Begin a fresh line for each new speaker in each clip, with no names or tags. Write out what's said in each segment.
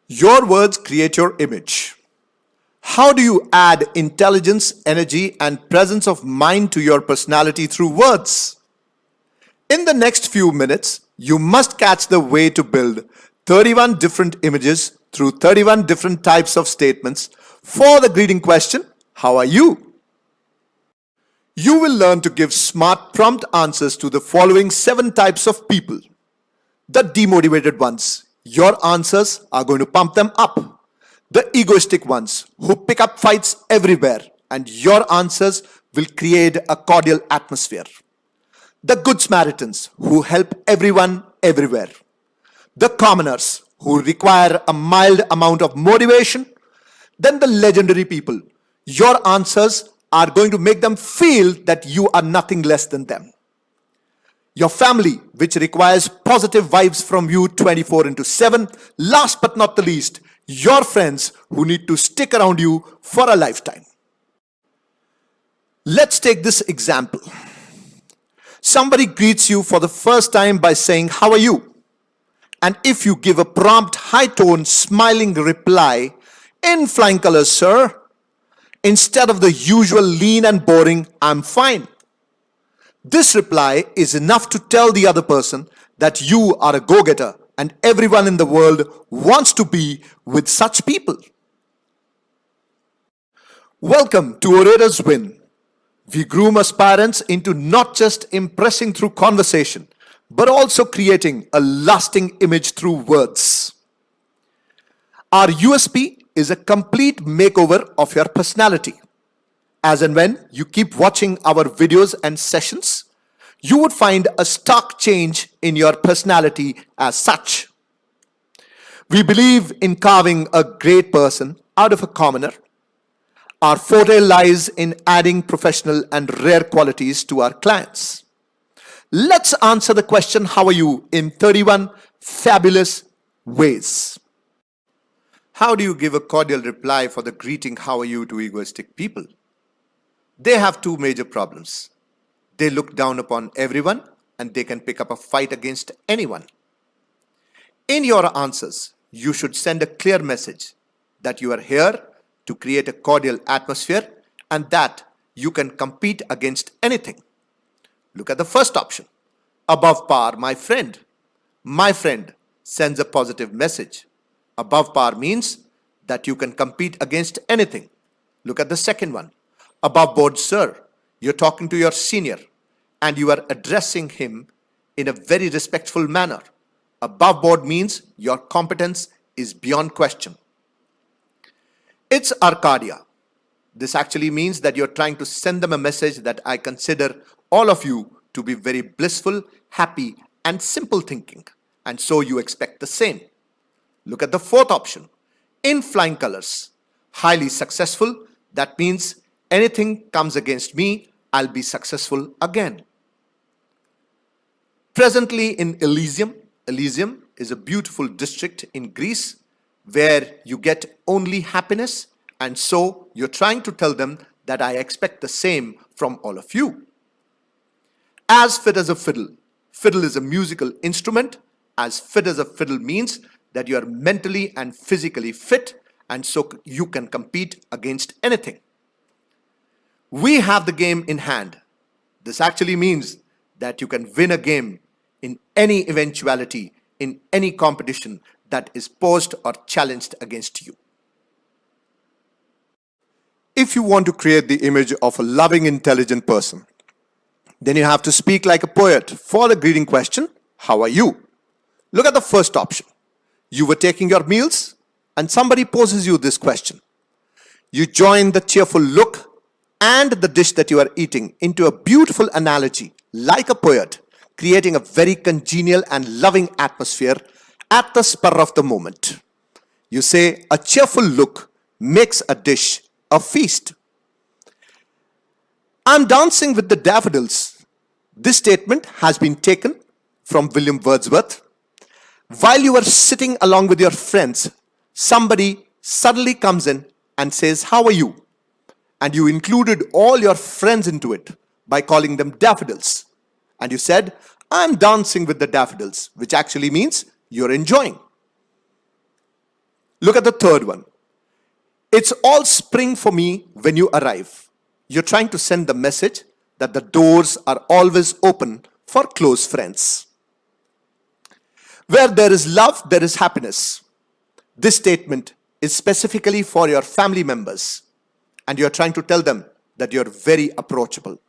Your words create your image. How do you add intelligence, energy, and presence of mind to your personality through words? In the next few minutes, you must catch the way to build 31 different images through 31 different types of statements for the greeting question, "How are you?" You will learn to give smart, prompt answers to the following 7 types of people. The demotivated ones. Your answers are going to pump them up. The egoistic ones who pick up fights everywhere, and your answers will create a cordial atmosphere. The good Samaritans who help everyone everywhere. The commoners who require a mild amount of motivation. Then the legendary people. Your answers are going to make them feel that you are nothing less than them. Your family, which requires positive vibes from you 24/7. Last but not the least, your friends who need to stick around you for a lifetime. Let's take this example. Somebody greets you for the first time by saying, "How are you?" And if you give a prompt, high-tone, smiling reply, "In flying colors, sir," instead of the usual lean and boring, "I'm fine," this reply is enough to tell the other person that you are a go-getter and everyone in the world wants to be with such people. Welcome to Orators Win. We groom aspirants into not just impressing through conversation, but also creating a lasting image through words. Our USP is a complete makeover of your personality. As and when you keep watching our videos and sessions, you would find a stark change in your personality as such. We believe in carving a great person out of a commoner. Our forte lies in adding professional and rare qualities to our clients. Let's answer the question, "How are you?" in 31 fabulous ways. How do you give a cordial reply for the greeting, "How are you?" to egoistic people? They have 2 major problems. They look down upon everyone and they can pick up a fight against anyone. In your answers, you should send a clear message that you are here to create a cordial atmosphere and that you can compete against anything. Look at the first option. Above par, my friend. My friend sends a positive message. Above par means that you can compete against anything. Look at the second one. Above board, sir. You're talking to your senior and you are addressing him in a very respectful manner. Above board means your competence is beyond question. It's Arcadia. This actually means that you're trying to send them a message that I consider all of you to be very blissful, happy, and simple thinking. And so you expect the same. Look at the fourth option. In flying colors. Highly successful. That means anything comes against me, I'll be successful again. Presently in Elysium. Elysium is a beautiful district in Greece where you get only happiness, and so you're trying to tell them that I expect the same from all of you. As fit as a fiddle. Fiddle is a musical instrument. As fit as a fiddle means that you are mentally and physically fit, and so you can compete against anything. We have the game in hand. This actually means that you can win a game in any eventuality, in any competition that is posed or challenged against you. If you want to create the image of a loving, intelligent person, then you have to speak like a poet for the greeting question, "How are you?" Look at the first option. You were taking your meals and somebody poses you this question. You join the cheerful look and the dish that you are eating into a beautiful analogy like a poet, creating a very congenial and loving atmosphere at the spur of the moment. You say, "A cheerful look makes a dish a feast." "I'm dancing with the daffodils." This statement has been taken from William Wordsworth. While you are sitting along with your friends, somebody suddenly comes in and says, "How are you?" And you included all your friends into it by calling them daffodils. And you said, "I'm dancing with the daffodils," which actually means you're enjoying. Look at the third one. It's all spring for me when you arrive. You're trying to send the message that the doors are always open for close friends. Where there is love, there is happiness. This statement is specifically for your family members, and you're trying to tell them that you're very approachable.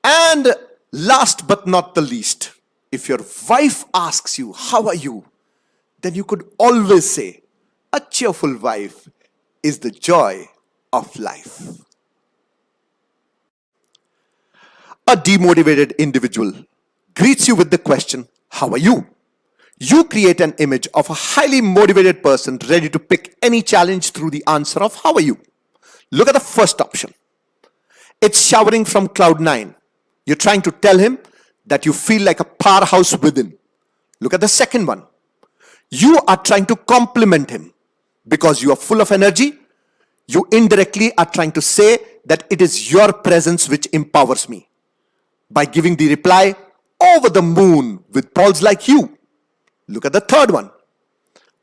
And last but not the least, if your wife asks you, "How are you?" then you could always say, "A cheerful wife is the joy of life." A demotivated individual greets you with the question, "How are you?" You create an image of a highly motivated person ready to pick any challenge through the answer of "How are you?" Look at the first option. It's showering from cloud nine. You're trying to tell him that you feel like a powerhouse within. Look at the second one. You are trying to compliment him because you are full of energy. You indirectly are trying to say that it is your presence which empowers me by giving the reply, "Over the moon with pulse like you." Look at the third one.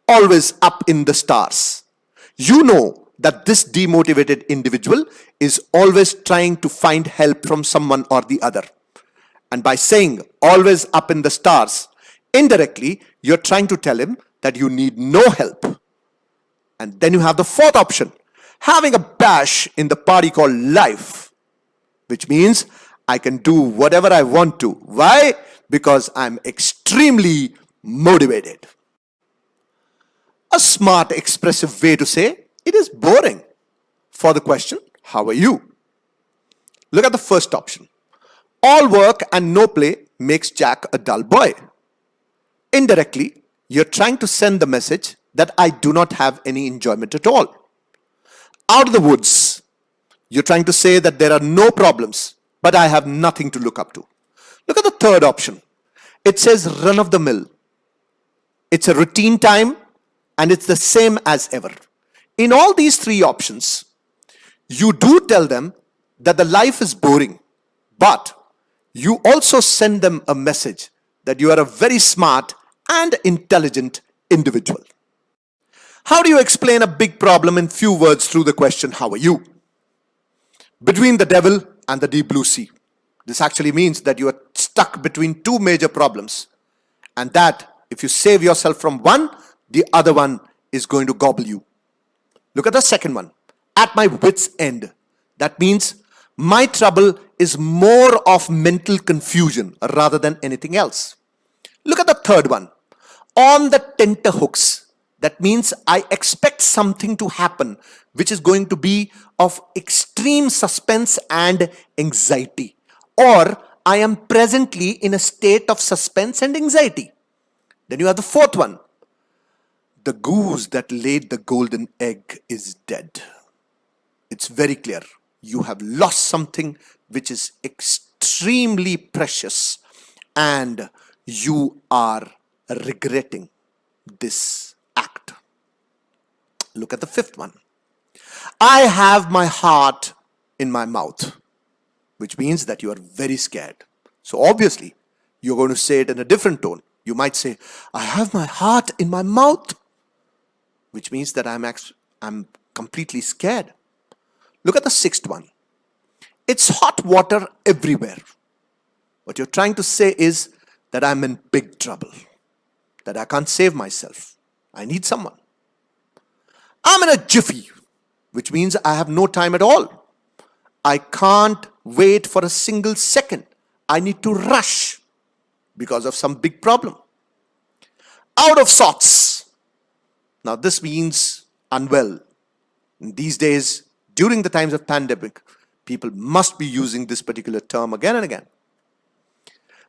Always up in the stars. You know that this demotivated individual is always trying to find help from someone or the other. And by saying "always up in the stars," indirectly, you're trying to tell him that you need no help. And then you have the fourth option, having a bash in the party called life, which means I can do whatever I want to. Why? Because I'm extremely motivated. A smart, expressive way to say it is boring for the question, "How are you?" Look at the first option. All work and no play makes Jack a dull boy. Indirectly, you're trying to send the message that I do not have any enjoyment at all. Out of the woods, you're trying to say that there are no problems, but I have nothing to look up to. Look at the third option. It says run of the mill. It's a routine time and it's the same as ever. In all these three options, you do tell them that the life is boring, but you also send them a message that you are a very smart and intelligent individual. How do you explain a big problem in few words through the question, "How are you?" Between the devil and the deep blue sea. This actually means that you are stuck between two major problems, and that if you save yourself from one, the other one is going to gobble you. Look at the second one. At my wit's end. That means my trouble is more of mental confusion rather than anything else. Look at the third one. On the tenterhooks. That means I expect something to happen which is going to be of extreme suspense and anxiety. Or I am presently in a state of suspense and anxiety. Then you have the fourth one. The goose that laid the golden egg is dead. It's very clear. You have lost something which is extremely precious and you are regretting this act. Look at the fifth one. I have my heart in my mouth, which means that you are very scared. So obviously, you're going to say it in a different tone. You might say, "I have my heart in my mouth," which means that I'm completely scared. Look at the sixth one. It's hot water everywhere. What you're trying to say is that I'm in big trouble, that I can't save myself. I need someone. I'm in a jiffy, which means I have no time at all. I can't wait for a single second. I need to rush because of some big problem. Out of sorts. Now this means unwell. In these days, during the times of pandemic, people must be using this particular term again and again.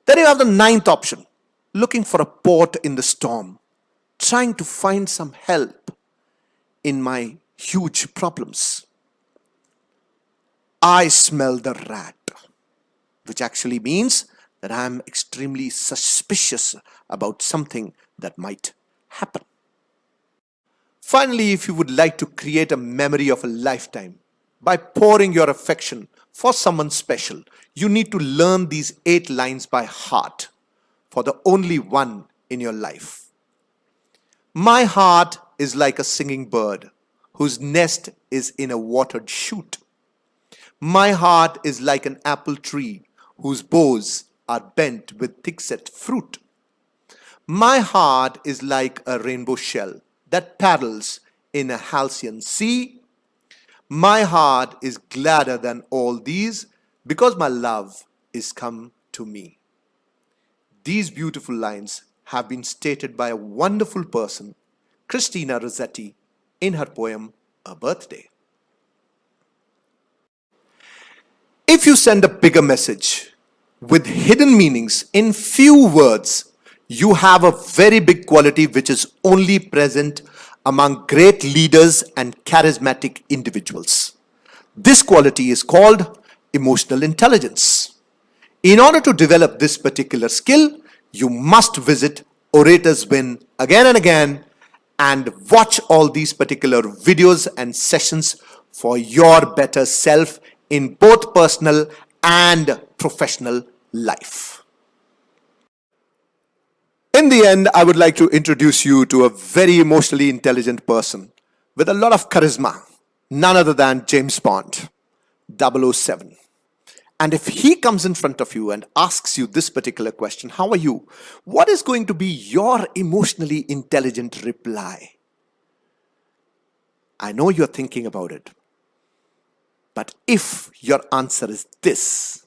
Then you have the ninth option. Looking for a port in the storm. Trying to find some help in my huge problems. I smell the rat, which actually means that I am extremely suspicious about something that might happen. Finally, if you would like to create a memory of a lifetime by pouring your affection for someone special, you need to learn these 8 lines by heart for the only one in your life. My heart is like a singing bird whose nest is in a watered shoot. My heart is like an apple tree whose boughs are bent with thick-set fruit. My heart is like a rainbow shell that paddles in a halcyon sea. My heart is gladder than all these because my love is come to me. These beautiful lines have been stated by a wonderful person, Christina Rossetti, in her poem A Birthday. If you send a bigger message with hidden meanings in few words, you have a very big quality which is only present among great leaders and charismatic individuals. This quality is called emotional intelligence. In order to develop this particular skill, you must visit Orators Win again and again and watch all these particular videos and sessions for your better self in both personal and professional life. In the end, I would like to introduce you to a very emotionally intelligent person with a lot of charisma, none other than James Bond, 007. And if he comes in front of you and asks you this particular question, how are you? What is going to be your emotionally intelligent reply? I know you're thinking about it. But if your answer is this,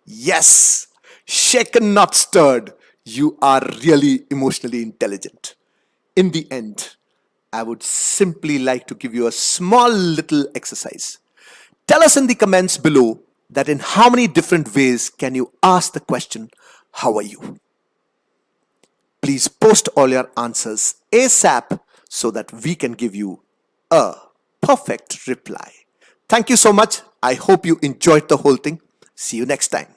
yes, shaken not stirred, you are really emotionally intelligent. In the end, I would simply like to give you a small little exercise. Tell us in the comments below that in how many different ways can you ask the question, how are you? Please post all your answers ASAP so that we can give you a perfect reply. Thank you so much. I hope you enjoyed the whole thing. See you next time.